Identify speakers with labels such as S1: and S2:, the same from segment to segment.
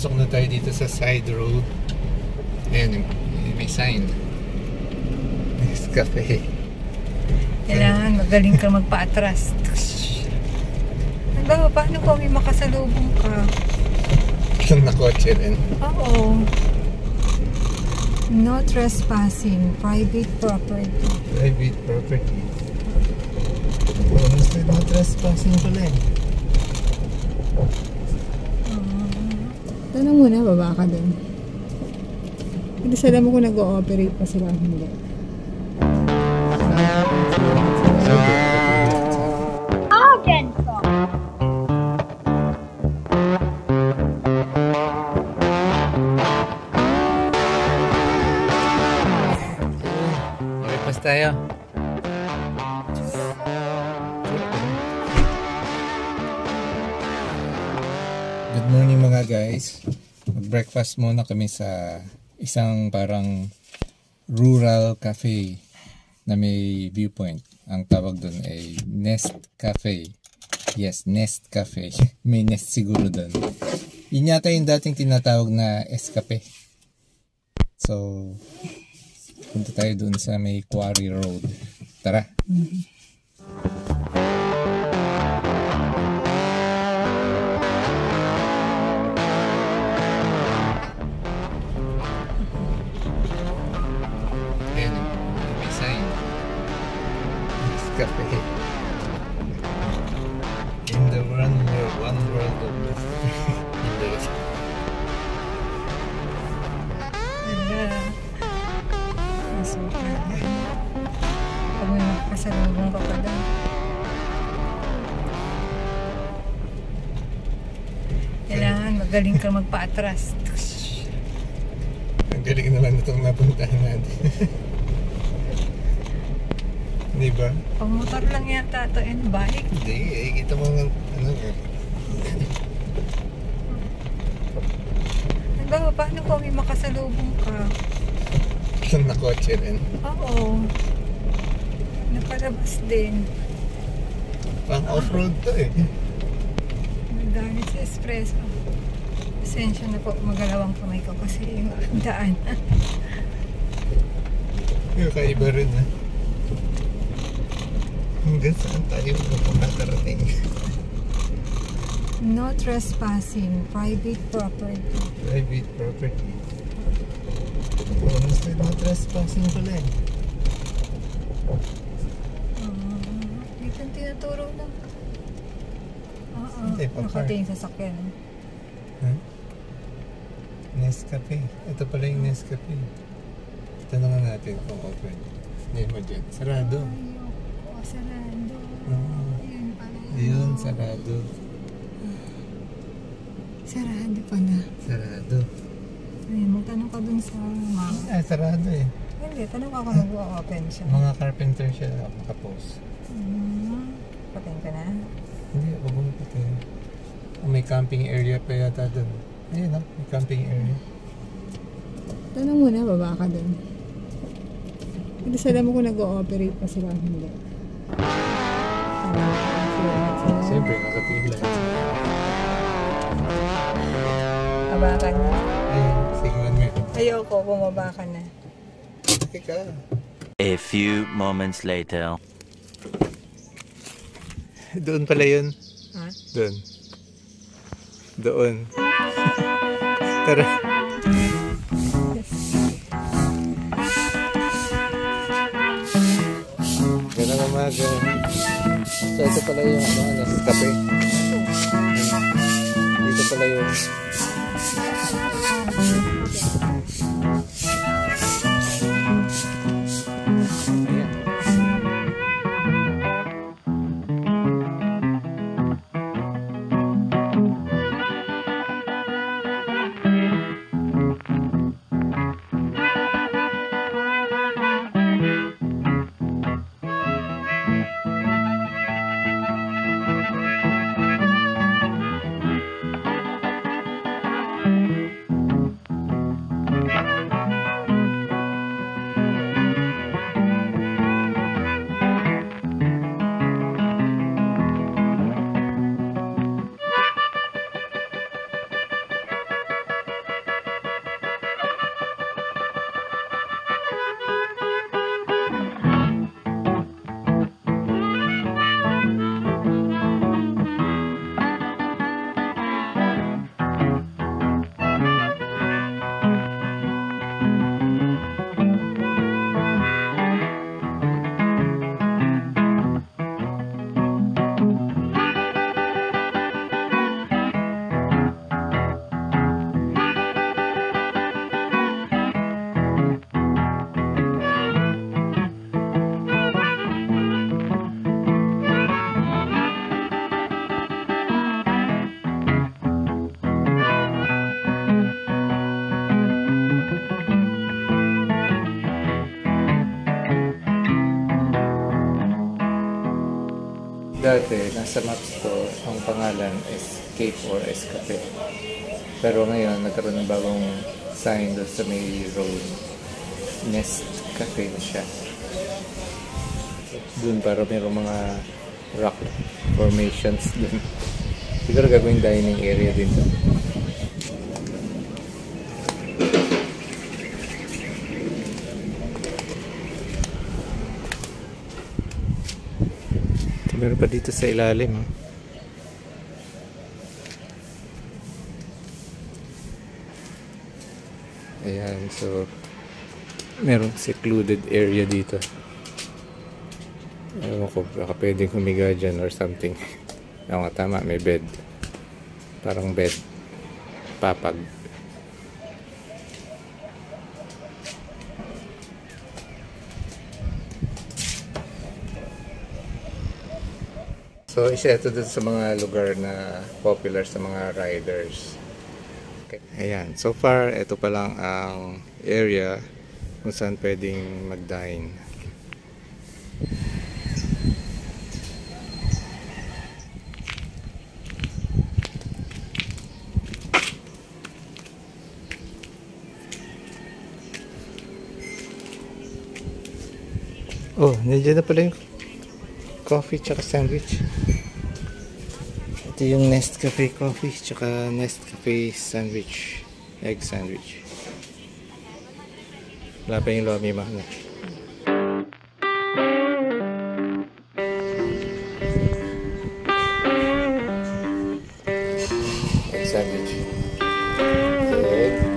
S1: Pasok na tayo dito sa side road. Ayan, may sign. Nescafe.
S2: Kailangan magaling ka magpa-atras. Diba, paano kung may makasalubong ka?
S1: Itong nakotse rin.
S2: Oo. No trespassing. Private property.
S1: Private property. Honestly, no trespassing pala eh.
S2: Tanong muna, baba ka din. Hindi sa alam mo kung nag-ooperate pa sila. Hindi.
S1: Breakfast tayo. Good morning mga guys. Mag-breakfast muna kami sa isang parang rural cafe na may viewpoint. Ang tawag doon ay Nest Cafe. Yes, Nest Cafe. May nest siguro doon. Yun yata yung dating tinatawag na Escape. So, punta tayo doon sa may Quarry Road. Tara. Ayan, may sign. Nescafe. In the one world of Nescafe.
S2: Super. Pag may makasalubong ka pa daw. Kailangan magaling ka magpa-atras.
S1: Ang galing naman itong napuntahan natin. Di ba?
S2: Pag motor lang yata ito and bike.
S1: Hindi, kita mo nga, ano eh.
S2: Diba, paano kung may makasalubong ka?
S1: Itong nakotse rin.
S2: Oo. Napalabas din.
S1: Pang off-road to eh.
S2: Nagdaan sa espresso. Pasensya na po, magalawang kamay ko kasi yung daan.
S1: Yung kaiba rin ah. Hanggang saan tayo nakarating?
S2: No trespassing. Private property.
S1: Private property. Honestly, no trespassing pala eh.
S2: Dito ang tinuturo lang. Oo.
S1: Hindi, pang car.
S2: Nakating sasakyan.
S1: Huh? Nescafe. Ito pala yung Nescafe. Tanungan natin kung open. Hindi mo dyan. Sarado.
S2: Oo, sarado. Ayun pala yun.
S1: Ayun, sarado.
S2: Sarado pala.
S1: Sarado.
S2: Ayun, magtanong ka dun sa mama.
S1: Sarado eh.
S2: Hindi, tanong ako mag-open siya.
S1: Mga carpenter siya nakapost.
S2: Pating ka na?
S1: Hindi, wag mo pating. May camping area pa yata dun. Ayun ah, may camping area.
S2: Tanong muna, baba ka dun. Hindi sa alam mo kung nag-ooperate pa sila. Hindi.
S1: Siyempre, nakapila.
S2: Baba ka na.
S1: Ayun, sige man mo.
S2: Ayoko, bumaba ka na.
S1: Okay ka.
S3: A few moments later.
S1: Doon pala yun.
S2: Ha?
S1: Doon. Doon. Tara. Ganda umaga. So ito pala yung Nescafe. Dito pala yung dati, nasa maps to, ang pangalan is Cape or Escape. Pero ngayon, nagkaroon ng bagong sign doon sa may road. Nest Cafe na siya. Doon para mayroong mga rock formations doon. Siguro gagawing dining area din doon. Meron pa dito sa ilalim. Ayan, so merong secluded area dito. Ewan ko, baka pwedeng humiga dyan or something. Oo nga, tama, may bed. Parang bed. Papag. So, isa ito dun sa mga lugar na popular sa mga riders. Okay. Ayan, so far, ito pa lang ang area kung saan pwedeng mag-dine. Oh, nandiyan na pala yung coffee tsaka sandwich. Ito yung Nest Cafe coffee tsaka Nest Cafe sandwich. Egg sandwich. Wala pa yung lomi mahal. Egg sandwich. Egg.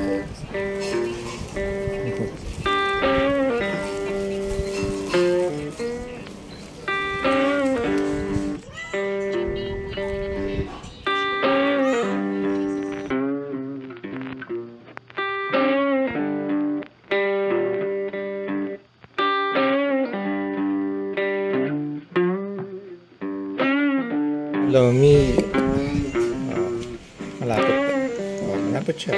S1: Lomi. Malapit pa. Oh, malapit siya.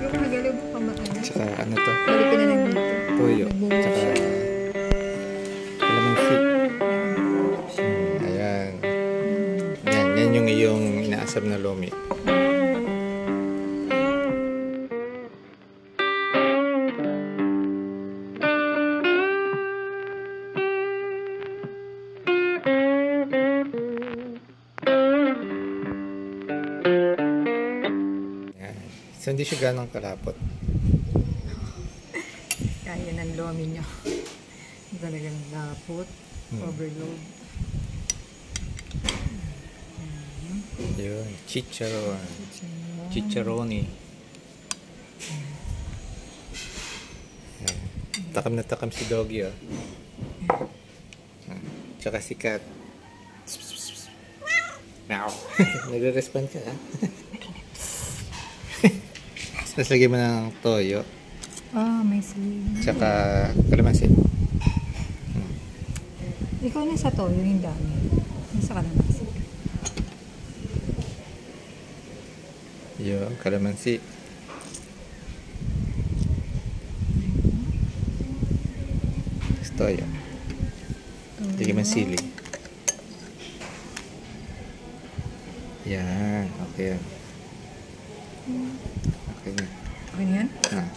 S2: Gumagalaw pa ba?
S1: Tsaka ano to?
S2: Balik ka na lang dito.
S1: Toyo. Tsaka kalamansi. Ayan. Yan yung iyong inaasam na lomi. So, hindi siya ganong kalapot.
S2: Kaya ng lomi nyo. Talagang lapot. Overload.
S1: Yun. Chicharon. Chicharoni. Takam na takam si Doggy, oh. Tsaka si Cat. Meow. Nagre-respond ka, ha? Tapos lagyan mo ng toyo.
S2: Ah, may sili.
S1: Tsaka kalamansi.
S2: Ikaw na sa toyo, yung dami. Yung sa kalamansi.
S1: Yung kalamansi. Tapos toyo. Lagyan mo ng sili. Yan. Okay yan. Okay na.
S2: Okay na yan?
S1: Ah.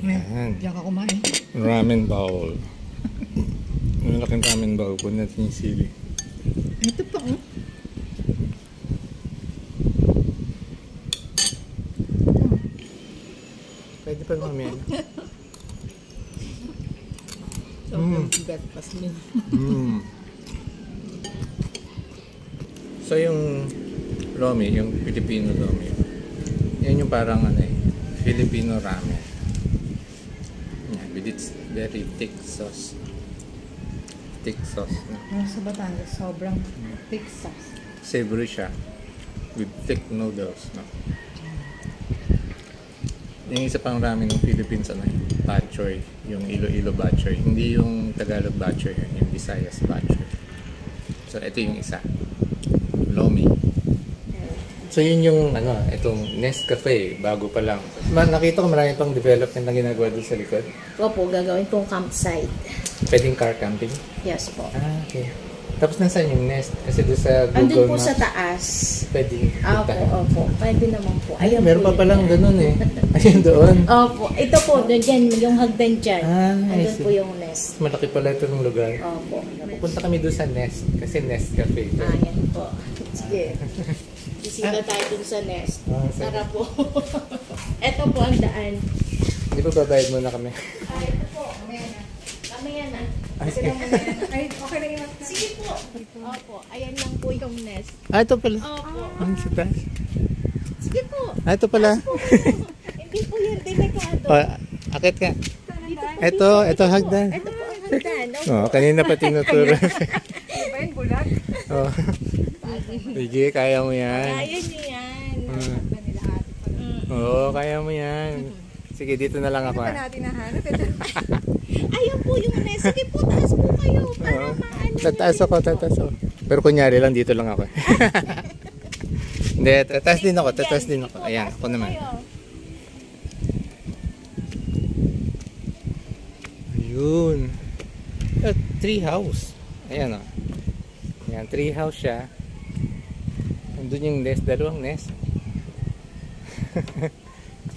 S1: Yan.
S2: Diyan ka kumain.
S1: Ramen bowl. Malaking ramen bowl. Kunin natin yung sili.
S2: Ito pa, oh.
S1: Pwede pa naman yan.
S2: Sobrang breakfast meal.
S1: So yung lomi, yung Filipino lomi, yan yung parang ano eh, Filipino ramen. Yan, with its very thick sauce. thick sauce. No?
S2: Sa Batangas, sobrang thick sauce.
S1: Savory siya. With thick noodles. No? Yung isa pang ramen ng Philippines, ano yun? Bak choy. Yung Iloilo bak choy. Hindi yung Tagalog bak choy. Yung Visayas bak choy. So, ito yung isa. Lomi. So, yun yung, itong Nescafe. Bago pa lang. Nakita ko marami pang development na ginagawa doon sa likod.
S4: Opo, gagawin pong campsite.
S1: Pwedeng car camping.
S4: Yes po.
S1: Okay. Tapos nasaan yung Nest? Kasi doon sa Google
S4: Andun po
S1: Maps.
S4: sa taas.
S1: Pwedeng puntahan.
S4: Opo. Pwede naman po. Ayan
S1: Meron
S4: po
S1: pa palang ganun eh. Ayun doon.
S4: Opo. Ito po, dyan, yung hagdan dyan.
S1: I
S4: Andun
S1: see.
S4: po yung nest.
S1: Malaki pala itong lugar.
S4: Opo.
S1: Pupunta kami doon sa Nest. Kasi Nest Cafe ito.
S4: Ayan po. Sige. Bisita tayo dun sa nest. Tara po. Ito po ang daan.
S1: Hindi ba babayad muna kami?
S4: Ito po. Mamaya na.
S1: Ay, sige.
S2: Ay, okay na yun.
S4: Sige po. Opo. Ayan lang po yung nest.
S1: Ito pala.
S4: Opo.
S1: Ang sa taas.
S4: Sige po.
S1: Ito pala.
S4: Hindi po yan delikado.
S1: Akit ka. Ito hagdan.
S4: Ito po ang hagdan.
S1: Kanina pa tinuturo.
S2: Ano ba yun, bulag?
S1: Oh. Sige, kaya mo yan.
S4: Kaya niyo yan.
S1: Oo, kaya mo yan. Sige, dito na lang ako.
S2: Ano natin nahanap? Ito.
S4: Ayan po yung nest. Sige po, taas po kayo. Para maano.
S1: Tataas ako. Pero kunyari lang, dito lang ako. Hindi, tataas din ako. Ayan, ako naman. Ayun. Tree house. Ayan o. Ayan, tree house siya. Nandun yung nest, dalawang nest.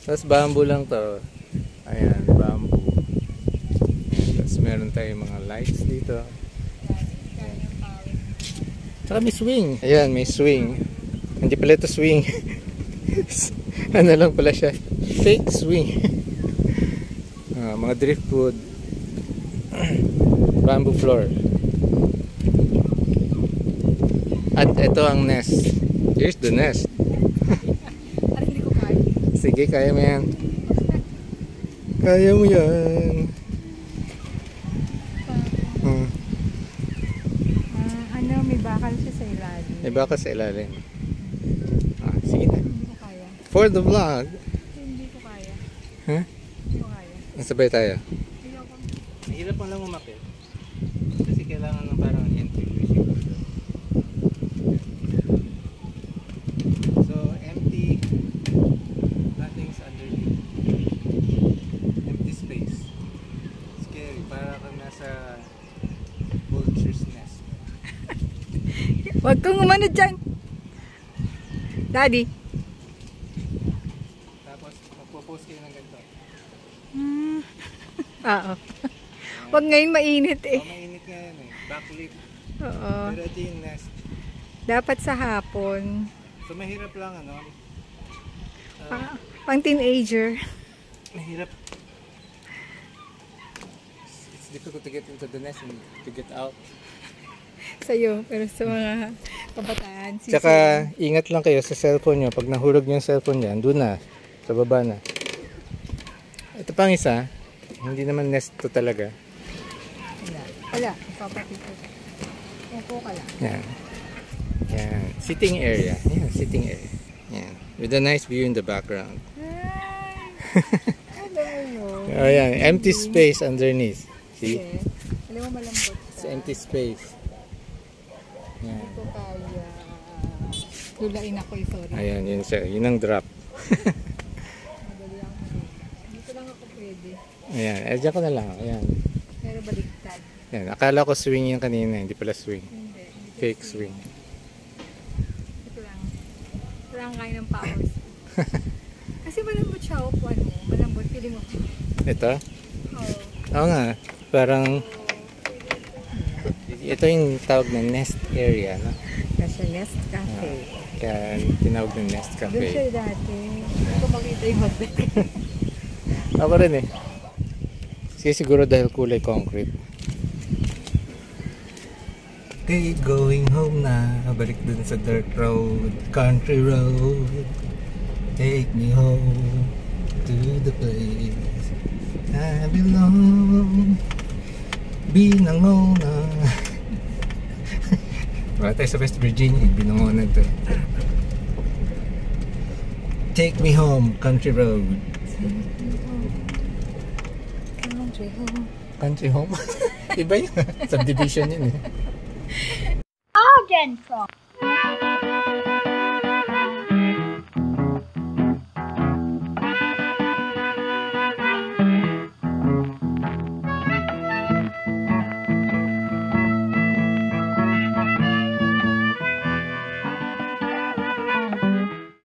S1: Tapos bamboo lang to. Ayan, bamboo. Tapos meron tayong mga lights dito. Tsaka may swing. Ayan, may swing. Hindi pala ito swing. Ano lang pala siya. Fake swing. Mga driftwood. Bamboo floor. At ito ang nest. Here's the nest.
S2: Parang hindi ko kaya.
S1: Sige, kaya mo yan. Kaya mo yan.
S2: May bakal siya sa ilalim.
S1: May baka sa ilalim. Sige na.
S2: Hindi ko kaya.
S1: For the vlog.
S2: Hindi ko kaya.
S1: Huh?
S2: Hindi ko kaya.
S1: Nasabay tayo.
S2: Ayoko.
S1: Mahirap lang lang umakit. Kasi kailangan ng parang entry siguro. So, empty. Nothing's underneath. Empty space. Scary. Para kang nasa vulture's nest.
S2: Huwag kang umano dyan. Daddy.
S1: Tapos, magpo-post kayo ng ganito.
S2: Oo. Huwag ngayon mainit eh.
S1: Mainit ngayon eh. Backlit.
S2: Oo.
S1: Pero ito yung nest.
S2: Dapat sa hapon.
S1: So, mahirap lang
S2: Pang teenager.
S1: Mahirap. It's difficult to get into the nest and to get out.
S2: Sa'yo, pero sa mga kabataan.
S1: Tsaka, ingat lang kayo sa cellphone nyo. Pag nahulog nyo yung cellphone dyan, doon na. Sa baba na. Ito pang isa. Hindi naman nest to talaga.
S2: Wala. Papatito. Upo ka lang.
S1: Yan. Yan. Sitting area. Yan, sitting area. Yan. With a nice view in the background.
S2: Hello.
S1: Ayan. Empty space underneath. See?
S2: Okay. Alam mo malambot
S1: It's empty space. Yan.
S2: Hindi ko kaya. Lulain ako sorry.
S1: Ayan, yun siya. Yun ang drop.
S2: Madali ako. Dito lang ako pwede.
S1: Ayan. Diyan ko na lang. Ayan.
S2: Pero baliktad.
S1: Yan. Akala ko swing yung kanina. Hindi pala swing.
S2: Hindi.
S1: Fake swing.
S2: Ito lang. Ito lang kain ng powers. Kasi malambot siya. Upuan mo. Malambot. Pili mo.
S1: Ito?
S2: Oo.
S1: Oo nga. Parang ito yung tawag na nest area, no?
S2: Nasa Nest Cafe.
S1: Kaya tinawag na Nest
S2: Doon
S1: Cafe.
S2: siya dati. Hindi ko makita yung hotel.
S1: Ako rin eh. Kasi siguro dahil kulay concrete. Okay, going home na. Balik dun sa dirt road, country road. Take me home to the place I belong. Binangon na. Wala tayo sa West Virginia, binungonan to. Take me home, country road.
S2: Country home.
S1: Country home? Iba yun. Subdivision yun eh.
S2: Again from